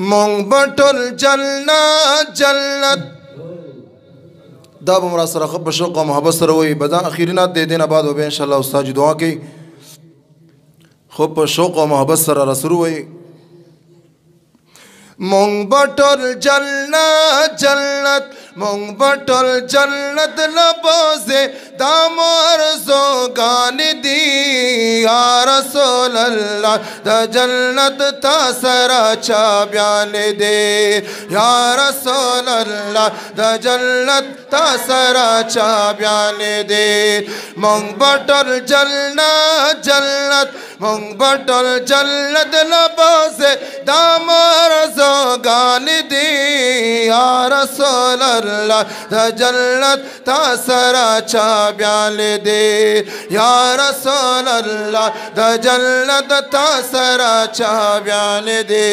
مونگ بٹل جنت دا بمرا سره خب شوق و محبت سره وي بدا اخیرینات دے دینا بعد وبه انشاءالله استاد جی دعا کی خب شوق و محبت سره رسول وي مونگ بٹل جنت مونگ بٹل جنت لبوزے دامار زوگان دی یا رسول اللہ دا جنت تا سرا چا بیان دے یا رسول اللہ دا جنت تا سرا چا بیان دے مونگ بٹل جنت مونگ بٹل جنت لبوزے دامار زوگان دی یا رسول اللہ دا جنت تا سرا چا بیان دے یا رسول اللہ دا جنت تا سرا چا بیان دے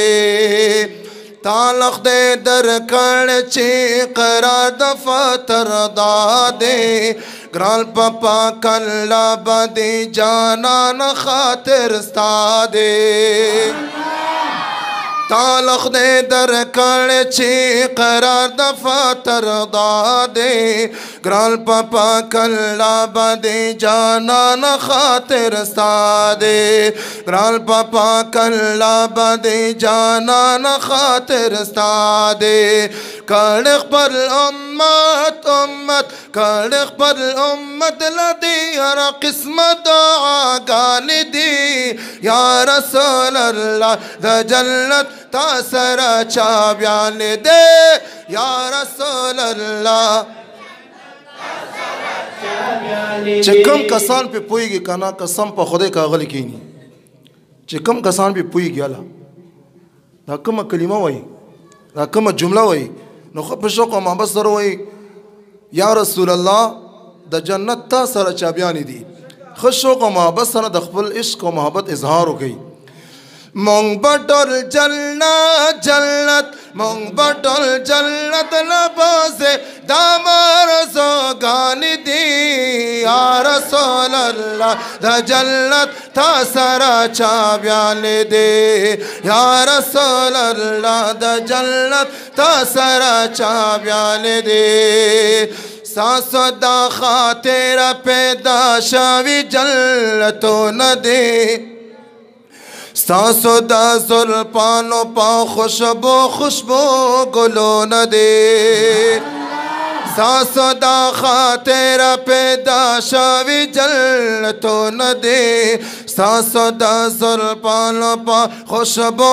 تعلق دے در کڑ چی قرار دفتر دا دے گرال پپا کلا بدی جانان خاطر ستا دے تعلق دے در کڑ چی قرار دفتر دا دے گرال پپا کلا بدی جانان خاطر ستا دے گرال پپا کلا بدی جانان خاطر ستا دے کڑق پر امت کڑق پر امت لدی ہر قسمت دعا گان دی یا رسول اللہ دا جنت تا سرا چا بیان دے یا رسول اللہ چکم کسان پہ پوئی گی کنا قسم پا خودے کا غلی کینی چکم کسان پہ پوئی گی اللہ دا کم کلمہ وئی دا کم جملہ وئی نو خب شوق و محبت سر وئی یا رسول اللہ دا جنت تا سرا چا بیان دی خود شوق و محبت سر دا خپل عشق و محبت اظہار ہو گئی مونگ بٹل جنت مونگ بٹل جنت لبوزے دامار زوگان دی یا رسول اللہ دا جنت تا سرا چا بیان دے یا رسول اللہ دا جنت تا سرا چا بیان دے ساسو دا خاطر پیدا شاوی جنتو ندے ساسو دا زلپانو پا خوشبو گلو ندے ساسو دا خاطر پیدا شاوی جنتو ندے ساسو دا زلپانو پا خوشبو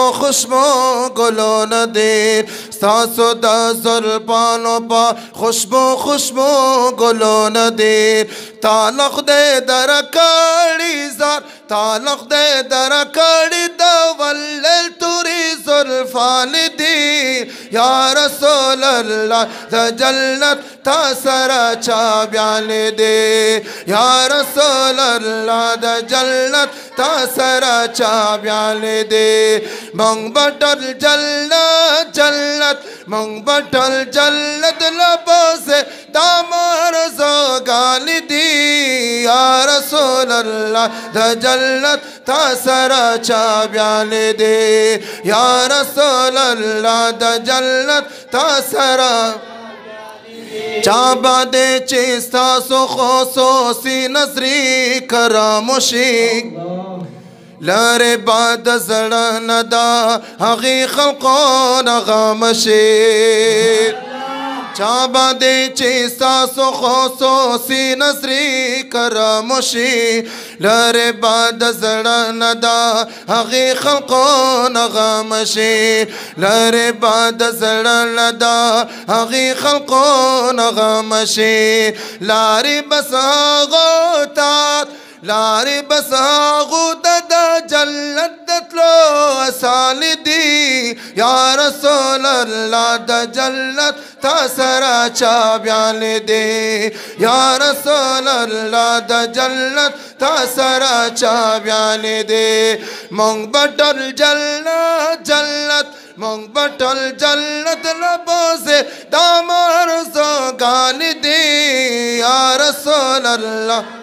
گلو ندے ساسو دا زلپانو پا خوشبو گلو ندے تعلق دے درکاڑی زار تعلق دے درکاڑی دا واللیل توری زلفان دی یا رسول اللہ دا جنت تا سرا چا بیان دے یا رسول اللہ دا جنت تا سرا چا بیان دے مونگ بٹل جنت مونگ بٹل جنت لبوزے دامار زوگان دی یا رسول اللہ دا جنت تا سرا چا بیان دے یا رسول اللہ دا جنت تا سرا چابا دے چیستا سو خصوصی نظری کراموشی لارے بعد زڑن دا حقی خلقون غامشی چابا دے چیستا سو خصوصی نظری کراموشی لارے بعد زڑن دا حقی خلقون غامشی لارے بعد زڑن دا حقی خلقون غامشی لارے بس آغوتات لارے بس آغوتات دا جلت دتلو اسال دی یا رسول اللہ دا جلت تا سرا چا بیان دے یا رسول اللہ دا جنت تا سرا چا بیان دے مونگ بٹل جنت مونگ بٹل جنت لبوزے دامار زوگان دی یا رسول اللہ